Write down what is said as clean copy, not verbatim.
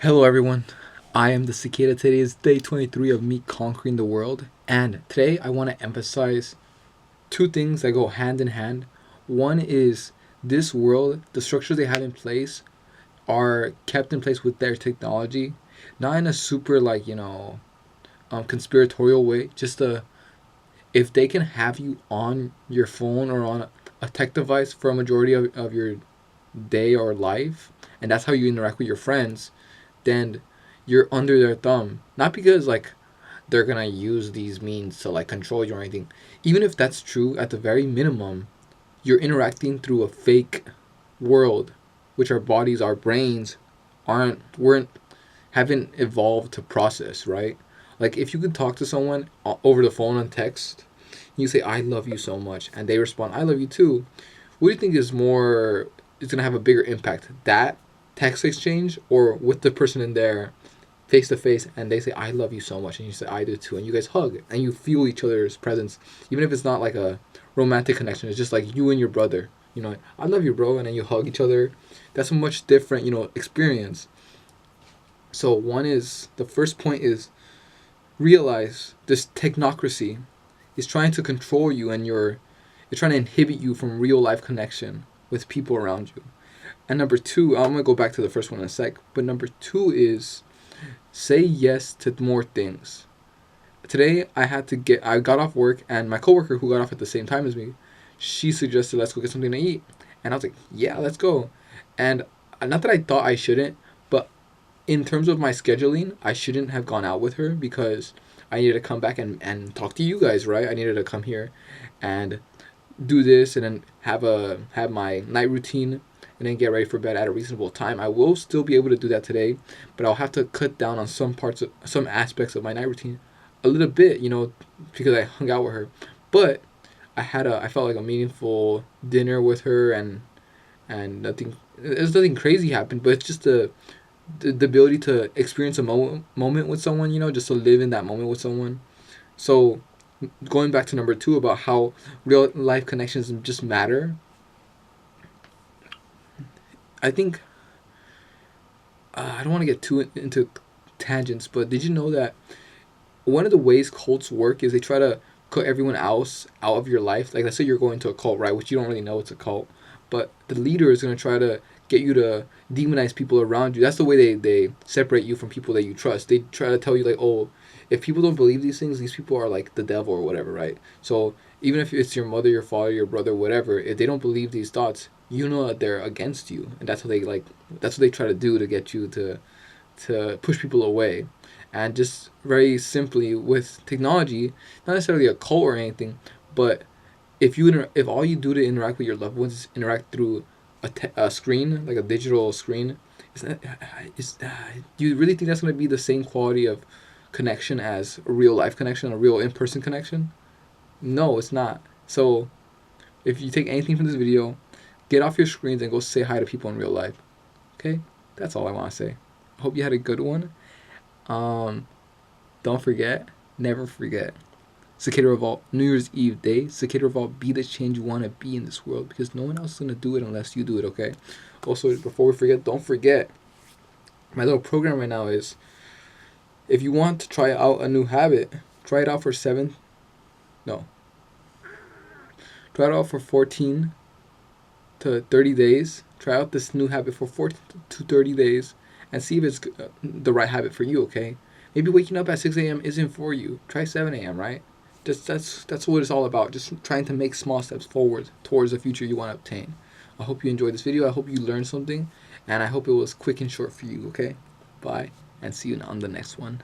Hello everyone, I am the Cicada. Today is day 23 of me conquering the world, and today I want to emphasize two things that go hand in hand. One is this world, the structures they have in place are kept in place with their technology, not in a super conspiratorial way, just if they can have you on your phone or on a tech device for a majority of your day or life, and that's how you interact with your friends, then you're under their thumb. Not because they're gonna use these means to control you or anything. Even if that's true, at the very minimum, you're interacting through a fake world, which our bodies, our brains, aren't weren't haven't evolved to process, right? Like if you could talk to someone over the phone on text, you say I love you so much, and they respond I love you too. What do you think is more? Is gonna have a bigger impact? That text exchange, or with the person in there face to face and they say I love you so much and you say I do too, and you guys hug and you feel each other's presence, even if it's not like a romantic connection, it's just like you and your brother, I love you bro, and then you hug each other. That's a much different experience. So one is, the first point is, realize this technocracy is trying to control you, and it's trying to inhibit you from real life connection with people around you. And number two, I'm gonna go back to the first one in a sec, but number two is say yes to more things. Today I got off work, and my coworker who got off at the same time as me, she suggested let's go get something to eat, and I was like, yeah, let's go. And not that I thought I shouldn't, but in terms of my scheduling, I shouldn't have gone out with her because I needed to come back and talk to you guys, right? I needed to come here and do this and then have my night routine and then get ready for bed at a reasonable time. I will still be able to do that today, but I'll have to cut down on some aspects of my night routine a little bit, because I hung out with her. But I felt like a meaningful dinner with her, and there's nothing crazy happened, but it's just the ability to experience a moment with someone, just to live in that moment with someone. So going back to number two about how real life connections just matter, I think I don't want to get too into tangents, but did you know that one of the ways cults work is they try to cut everyone else out of your life? Like, let's say you're going to a cult, right? Which you don't really know it's a cult, but the leader is going to try to get you to demonize people around you. That's the way they separate you from people that you trust. They try to tell you, like, oh, if people don't believe these things, these people are like the devil or whatever, right? So even if it's your mother, your father, your brother, whatever, if they don't believe these thoughts, you know that they're against you, and that's what they try to do to get you to push people away. And just very simply with technology, not necessarily a cult or anything, but if all you do to interact with your loved ones is interact through a screen, like a digital screen, do you really think that's going to be the same quality of connection as a real life connection, a real in-person connection? No, it's not. So if you take anything from this video, get off your screens and go say hi to people in real life. Okay? That's all I want to say. I hope you had a good one. Don't forget, never forget, Cicada Revolt, New Year's Eve day. Cicada Revolt, be the change you want to be in this world, because no one else is going to do it unless you do it, okay? Also, before we forget, don't forget, my little program right now is, if you want to try out a new habit, try it out for 14 to 30 days. Try out this new habit for 14 to 30 days and see if it's the right habit for you, okay? Maybe waking up at 6 a.m. isn't for you. Try 7 a.m., right? That's what it's all about. Just trying to make small steps forward towards the future you want to obtain. I hope you enjoyed this video. I hope you learned something, and I hope it was quick and short for you, okay? Bye, and see you on the next one.